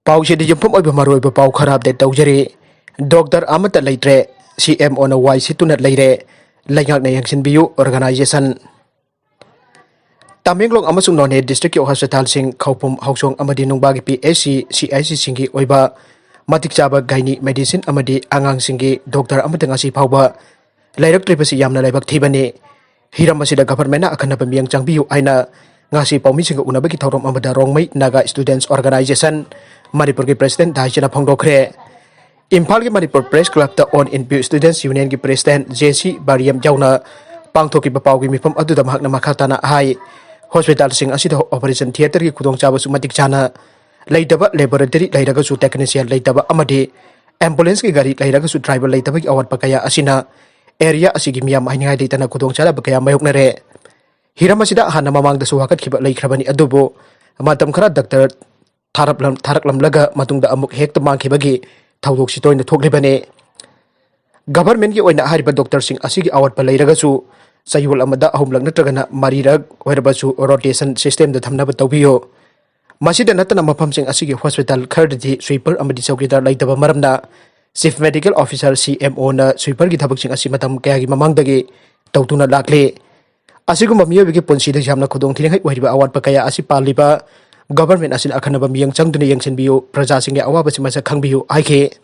Pausi di jumpum oiba maroi ba pau kharab de taujari Docter amata Leitre CM on a Y situna Leire Leingakna Yengsinbiyu organization Tamenglong amasung nonhe district hospital sing khaupum hausong amadi nungbagi PSC CIC singi oiba matik chaba gaini medicine amadi angang singi Docter amata ngasi phauba Leirectre basi yamna Laibak Thibani hiram asida government na akhanaba miyang changbiyu aina ngasi paumi singa unabagi thorom amada rongmai naga students organization Manipur ki president Daijana Fongdokkhre Imphal ki Manipur Press Club ta on NPU Students Union ki president JC Bariam Jauna pangthoki bapau ki mifam adu da mahakna makhatana hai hospital sing asida operation theater ki khudong chaba su matik chana leitaba laboratory leiraga su technician leitaba amadi ambulance ki gari leiraga su driver leitaba ki awat pakaya asina area asigi miyam haingai leitana khudong chala bakaya mayoknare hiram asida hana mamang da su hakat khiba leikrabani adubo matam khara doctor Tharaklam laga matungda amuk hekta mangkhibagi thaudok sitoina thoklibane government ki oina hariba doctor sing asigi awat pa leiragasu sayul amada ahumlak natragana marirag oirabasu rotation system da thamnaba tawbiyo masida natana mafam sing asigi hospital khardji sweeper amadi chowkidar laitaba maramna chief medical officer CMO na sweeper gi thabak sing asi matam kaya gi mamangdagi tawtuna lakle asiguma miyobigi ponsida jamna khudong thiringai oiriba awat pa kaya asi paliba Government asin akhanaba miyang changduna yengsinbiyu praja singe awaba simasa khangbiyu aike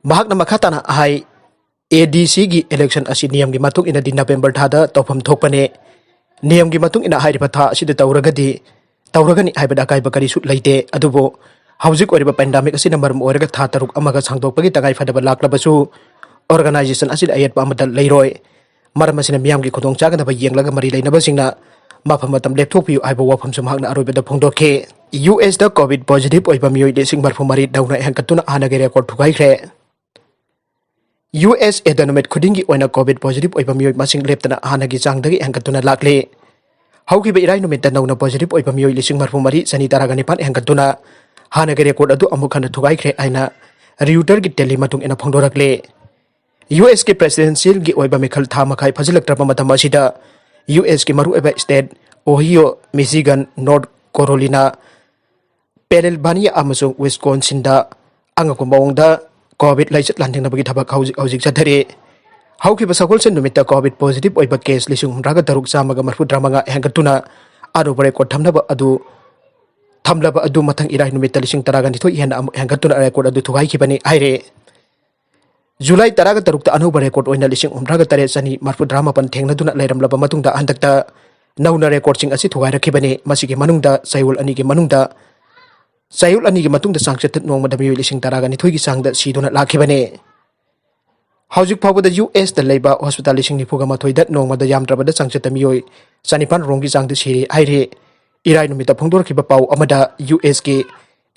mahakna makhatana hai ADC gi election asi niyam gi matung ina di November thada tawpham thokpane niyam gi matung ina hairiba tha asida tawragani haibada kai bakari su leite adubo haujik oriba pandemic asina maram oraga tha taruk amaga sangdokpagi tagai fadaba laklabasu organization asida ayat pa amadal leiroi maram asina miyam gi khudong chaganaba yenglaga mari leinaba singna Mapamatam lepthopiyu aiba wafam sumhakna aroibada phongdokhe US da COVID positive oiba miyoi desing marfumari dauna hankatuna hanage record thugaikre US edonomet khudingi oina COVID positive oiba miyoi masing leptana hanagi changdagi hankatuna lakle haukiba irai numita nauna positive oiba miyoi lising marfumari sani taragani pan hankatuna hanage record adu amukhana thugaikre aina Reuters gi tele matung ena phongdorakle US ki presidential gi oiba mikhal thamakhai phajilaktraba matam asida US ki maru eba state Ohio, Michigan, North Carolina, Pennsylvania amasung Wisconsin da angako mawngda COVID Laichat landingnabagi thabak haujik chathare hauki basakol sen numita COVID positive oiba case lisung raga taruk samaga marfu dramanga hangatuna aro bare ko Thmlaba adu mathang irai numita lising taraga nithoi hena hangatuna record adu thugai khibani aire July taraga tarukta anuba record oina lising umraga tare sani marfu drama pan thengnaduna leiramlaba matungda handakta nauna record sing asi thugai rakhibani masigi manungda sayul ani gi matungda sangchat nongma dami lising taraga ni thoigi sangda siduna lakhibani haujik phawda US da leiba hospital lising nifuga mathoida nongma da yamtrabada sangchat miyoi sanipan rongi sangda siri aire irai numita phongdorkhiba pau amada US ke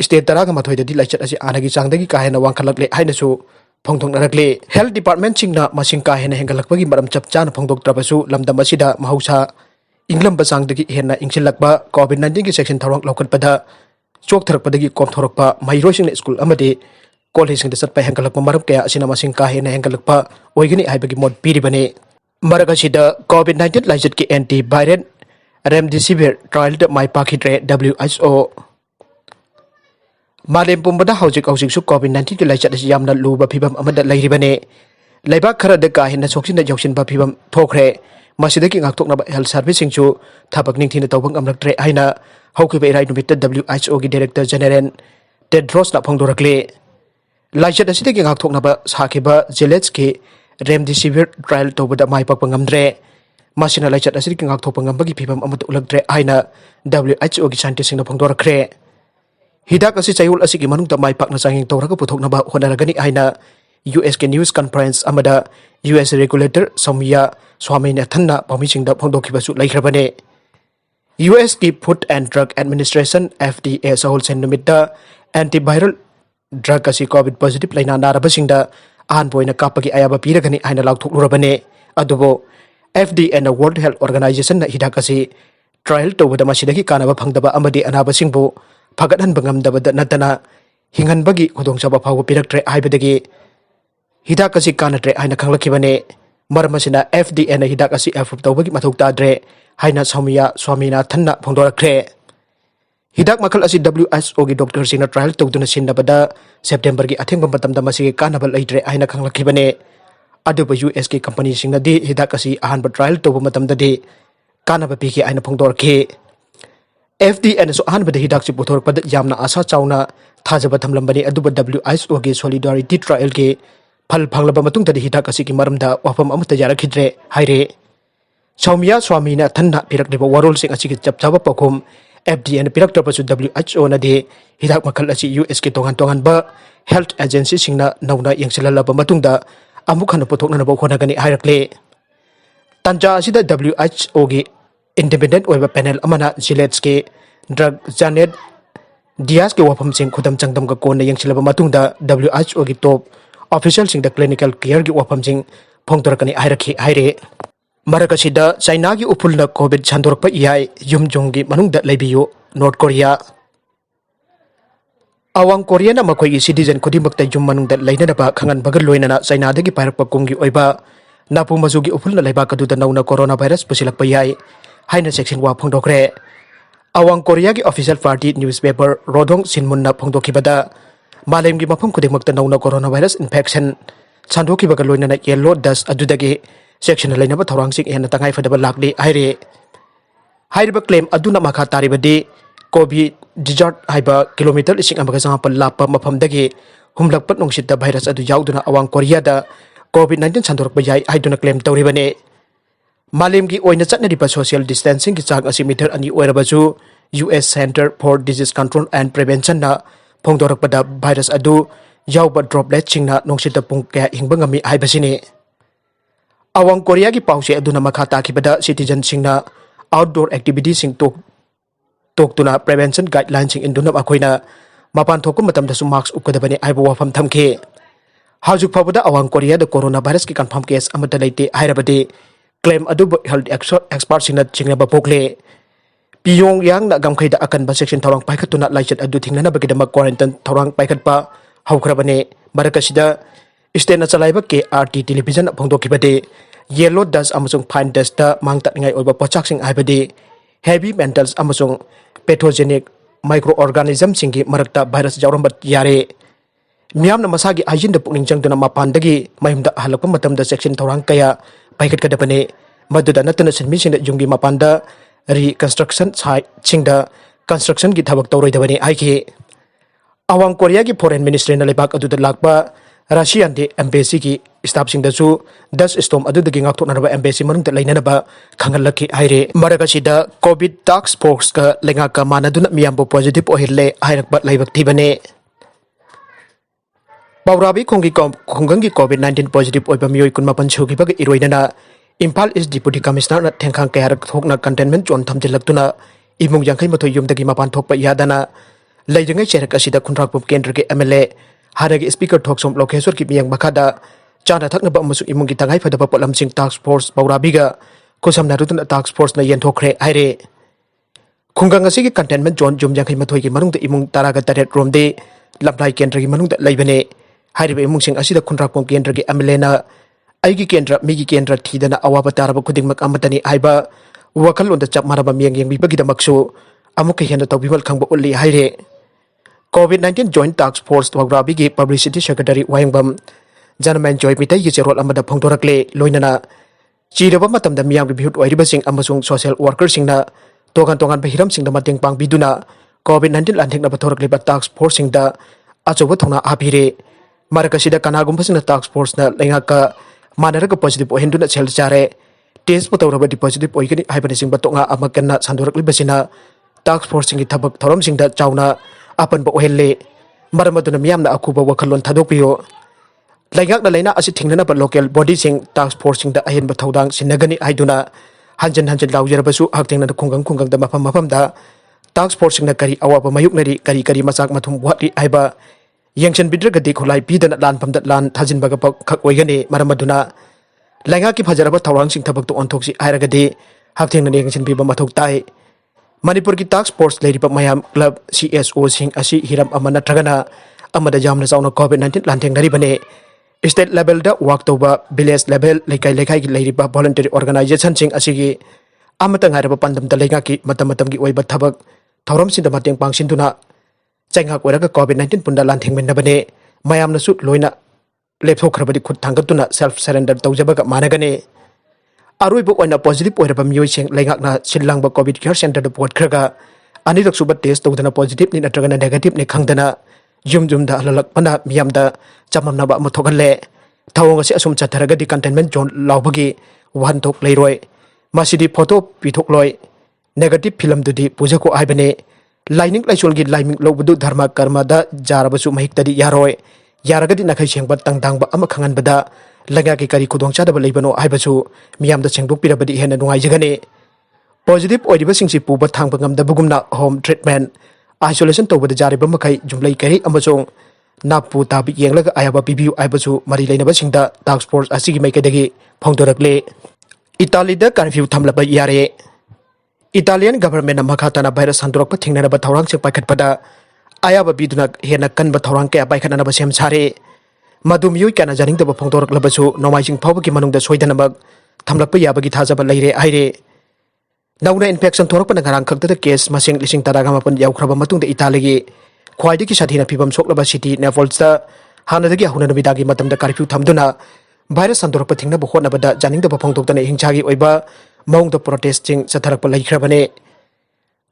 state taraga mathoida di Laichat asi anagi sangdagi kahena wangkhalakle hainasu Phongdoknarakle Health Department chingna masing ka hena hengalakbagi maram chapchana phongdoktrabasu lamdam asida mahausa inglam basangdagi hena ingsilakba COVID-19 ki section tharong laukatpada choktharakpadagi komthorakpa mairosing school amade college sing satpa hengalakpa maram kaya asina masing ka hena hengalakpa oigani haibagi mod piribane maragashida COVID-19 Laichat ki antiviral Remdisivir trial da mai Pakkhidre WHO Malem pumbada haujik su COVID-19 ki Laichat asi yamna luba Fivm amada leiribane Laibak khara de ka hena soksin da joksin ba Fivm thokre masidagi Ngakthokopa health service singchu thabak ningthina tawbang amlaktre haina haukiba irai numita WHO gi director general Tedros na phongdorakle Laichat asidagi Ngakthokopa sakiba Gilead ki Remdisivir trial tawbada mai pakpa ngamdre masina Laichat asidagi Ngakthokopa ngambagi Fivm amada ulaktre haina WHO gi scientist singna phongdorakre Hidak asi chayul asigi manungta mai pakna Changyeng tawraga puthoknaba honaragani haina US ke news conference amada US regulator Somya Swamina thanna pamisingda phongdokhibasu laikhrabane US ki Food and Drug Administration FDA sahol sen numita antiviral drug asi COVID positive laina narabasingda ahan poina kapagi ayaba piragani haina laukthokhlurabane adubo FDA and the World Health Organization na hidak asi trial tawbada masidagi kanaba phangdaba amadi anabasingbu Pagatan bangamdabada natana hinganbagi khudongchaba phawba piraktre haibadagi hidak asi kanatre haina khanglakibane marmasina FDA na hidak asi approve tawbagi mathok tadre haina Somya Swamina thanna phongdorakre Hidak makal asi WHO gi doctor sina trial tawduna sinnabada September gi athengba matamda masi kanaba Leitre Haina khanglakibane aduba US ki company singna di hidak asi ahanba trial tawba matamda di kanaba piki aina phongdorkhe FDA so ahanba hidak si puthorpada yamna asa chauna thajaba thamlambani aduba WHO gi solidarity trial gi phal phanglaba matungda hidak asi ki maramda wafam amata yarakhidre haire Saumya Swamina thanna pirakliba warol sing asi ki chapchaba pakhum FDA and piraktor pasu WHO na de hidak makal asi US ki tongan ba health agency singna nauna yengsilalaba matungda amukhana pothokna na bokhona gani hairakle tanja asida WHO gi independent oiba panel amana Gilead ke drug Janet Diaz ke wafam sing khudam changdam ka kona yengsilaba matungda WHO gi top official sing the clinical care gi wafam sing phongdorakani hairakhi haire Marakasida China gi Ufulna COVID Sandorakpa Yai yumjongi Manungda Leiyu North Korea Awang Korea na makoi citizen kodimakta yum manungda Leinaba khangan bagal loinana China dagi pairakpa kungi oiba napu mazugi Ufulna Laibak aduda nauna coronavirus pusilakpa yai Haina Cheksin wa Fongdokkhre Awang Korea gi official party newspaper Rodong Sinmunna Fongdokhibada Malem gi mafam kodimakta nauna coronavirus infection Sandokpa loinana yellow dust adudagi section lainaba thorang sing en tangai fadaba lakli haire hairiba claim aduna makha taribadi covid desert haiba kilometer ising amaga sangapal lapa mafamdagi humlakpat nongsitta virus adu yauduna awang korea da covid-19 sandorokpa yai haiduna claim tawribane malemgi oina chatnariba social distancing ki chang asi meter ani oirabasu US Center for Disease Control and Prevention na phongdorakpada virus adu yauba droplet singna nongsitta pung kaya hingba ngami haibasini Awang Korea ki pause aduna makata kibada citizen singna outdoor activities sing tuna prevention guidelines sing induna akoina mapan thokum matamda su marks ukadabani aibo wafam thamke haujuk phabada Awang Korea da coronavirus ki confirm case amata leite hairabadi claim adu health expert singna chingnaba pokle Piyong yang na gamkhaida akan ba section thorang paikhatuna Laichat adu Thingnaba bagi quarantine thorang paikhatpa haukrabane barakasida Istena Laibak ke RT television phongdokhibade yellow dust amasung fine dust ta mangtatngai oiba pochak sing aibade heavy metals amasung pathogenic microorganism singi marakta virus jawrambat yare miyamna masagi ajin da pungning changduna mapandagi mayumda halakpa matamda section thorang kaya paikhat kadapane maduda natana sinmi singda jungi mapanda reconstruction site singda construction gi thabak tawroidabani aiki Awang Korea gi foreign ministry na Laibak aduda lakpa Russian de embassy ki staff sing dasu dust storm adu dagi Ngakthokopa embassy manungda leinanaba khangalaki haire maragasida covid task force ka lengaka mannaduna Miyambu positive Oihlle hairkpa Laibak Thibani Paurabi khonggangi covid-19 positive oiba miyoi kunmapan sugiba ga iroinana Imphal is deputy commissioner na thengkhang kayarak thokna containment zone thamjilaktuna imung yangkai mathoi yumdagi mapan thokpa yadana leijangai cherak asida khunrakpup kendra ke MLA Haragi speaker thoksom lokeswar ki miyang bakada chana thaknaba amasung imungi tangai fadaba potlamsing task force Paurabiga kusamna rutuna task force na yenthokre haire khunggang asigi containment zone jumjangkai mathoi ki manungda imung taraga taret romde lamlai kendra ki manungda leibane hairiba imung sing asida khunrakpom kendra ki MLA na aigi kendra migi kendra thidana awaba taraba khudingmak amatani haiba wakalonda chap maraba miyang yengbibagidamaksu amuka hena tawbimal khangba ulli haire COVID-19 Joint Task Force Paurabi ki Publicity Secretary Wayangbam Janman Joy Mitai ki cherol amada phongdorakle loinana chiraba matamda miyam ki bihut oiriba sing amasung social worker singna tongan bahiram singda mateng pangbiduna COVID-19 lanthekna bathorakle ba task force singda achoba thongna apire marakasida kanagumba singna task force na lengaka manaraga positive ohenduna sel chare test patawraba positive oigani haibani sing batonga amakanna sandorakle basina task force singi thabak thoram singda chauna apan ba Oihlle maramaduna miyamna akuba wakalon thadokpiyo Leingakna leina asi Thingnaba local body sing task force sing da ahen ba thodang sinagani haiduna hanjan laujarabasu haktengna khunggang da mafam da task force sing na kari awaba mayuknari kari masak mathum wati aiba yengsinbiyu gadi khulai pidana lan pamda lan thajin baga khak oigani maramaduna Leingaki phajaraba thorang sing thabak to onthoksi airagadi haktengna yengsinbiyu mathok tai Manipur ki task force Leiripa Mayam Club CSO sing asi hiram amana tragana amada jamna sauna COVID-19 lanteng dari bane state level da work toba village level lekai ki Leiripa voluntary organization sing asigi amata ngaraba pandam da Leingaki matam ki oiba thabak थौरमसिंदा मतेंग पांगसिनदुना चाइंगाक ओइरगा कोविड-19 पुंदा लांथेंमेनबने मयामनसु लोइना लेपथोखरबदि खुद थांगतुना self surrender तौजबगा मानगने अरुइबो ओइना positive ओइरबा मियोइसिंग लेंगाकना सिल्लांगबा कोविड केयर सेंटर पोटखरगा अनिरकसुबा टेस्ट तौदना पॉजिटिव नि नत्रगना नेगेटिव नि खंगदना जुमजुमदा हललकपना मियामदा चममनबा अमथोगले थावंगसे असुम चथरगदि कंटेनमेंट जोन लावबगी वहनथोक लेरोय मसिदि फोटो पिथोकलोय नेगेटिव फिल्म दुदी पुजको आइबने लाइनिंग लाइसोलगी लाइमिंग लोबदु धर्म कर्मदा जारबसु महिक्तदि यारोय यारगदि नखै सेंगबा तंगदांगबा अमा खंगनबदा लगा के करी खुदोंचादब लेबनो आइबसु मियामदा सेंगदोकपिरबदि हेना नुंगाइजगने पॉजिटिव ओइदिबा सिंगसि पुबा थांबा ngamdabugumna होम ट्रीटमेंट आइसोलेशन तौबदा जारिबा मखै जुमलै करी अमसों नापु ताबि येंगलगा आयाबा पिबियु आइबसु मरि लेनबा सिंगदा टास्क फोर्स असिगी मैकेदगी फोंदोरकले इटालीदा कर्फ्यू थमलबा यारे इटालियन गवर्नमेंट मखाताना भाइरस संदोरकपा थिंगनबा थौरांग से पाइखटपदा आयाबा बिदुना हेना कनबा थौरांग के पाइखटनबा सेम सारे मधुमियोय kana janingdaba phongdoraklabasu nomaising phawbagi manungda soidanabak thamlakpa yabagi thajaba leire aire nauna infection thorakpana garang khakta case masing lising taraga mapun yaukraba matungda italigi khwaidagi sathina phibam soklaba city naples da hanadagi ahuna nabidagi matamda curfew thamduna virus sandorakpa thingnaba hotnabada janingdaba phongdoktana hingchagi oiba maungda protesting chatharakpa laikhrabane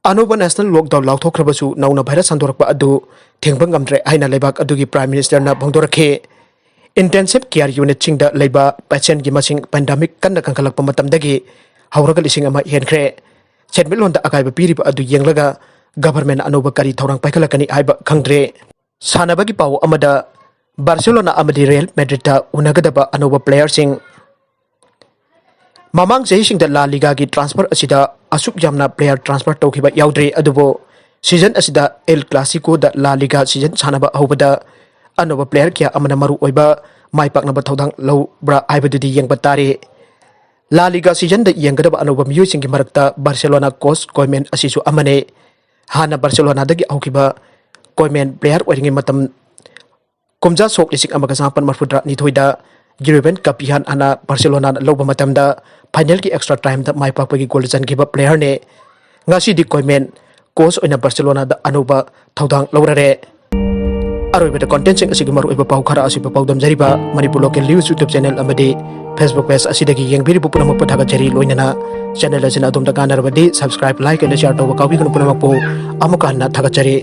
अनोबा national lockdown लाउथोखरबसु नाउना virus संदोरकपा अदु थेंगबा ngamdre haina Laibak adugi prime minister ना भोंदोरखे intensive care unit सिंगदा लेबा पेशेंट गी मसिंग पेंडेमिक कन्ना कंखलकपा मतमदगी हौरगा लिसिंग अमा हेनख्रे सेटमिलोंदा अकाइबा पीरिबा अदु येंगलगा गवर्नमेंट अनोबा करी थौरांग पाइखलकनी हाइबा खंगद्रे सानबगी पाव अमदा बार्सिलोना अमदी रियल मैड्रिडता उनगदबा अनोबा प्लेयर सिंग ममांग जयसिंगदा ला लीगा की ट्रांसफर असिदा असुक जामना प्लेयर ट्रांसफर तौखिबा याउद्रे अदुबो सीजन असिदा एल क्लासिको दा ला लीगा सीजन सानबा हौबदा अनोबा प्लेयर क्या अमना मरु ओइबा माइपाकनबा थौदांग लौब्रा आइबदुदि येंगबा तारे ला लीगा सीजन दा येंगदबा अनोबा मियोइसिंगी मरक्ता बार्सिलोना कोच गवर्नमेंट असिसु अमने हाना बार्सिलोना दगी हौखिबा गवर्नमेंट प्लेयर ओइरिंगे मतम कुमजा सोक लिसिंग अमगा सापन मरफुद्रा निथोइदा यूरोपियन कप यान अना बार्सिलोना लौबा मतमदा फाइनल की एक्स्ट्रा टाइम दा माइपाकपगी गोल चनखिबा प्लेयर ने ngasi गवर्नमेंट कोच ओइना बार्सिलोना दा अनोबा थौदांग लौररे अरोइबदा कंटेंट सिंग असिगी मरु ओइबा पाउ खरा असिबा पाउदम जरिबा Manipur local news YouTube channel अमदि फेसबुक पेज असिदगी येंगबिरिबु पुनमक पथागा जरि लोइनना चैनल असिना अदुमदा कानरबदि सब्सक्राइब लाइक एंड शेयर तौबा काउबि कुनु पुनमक पु अमुका हन्ना थागा जरि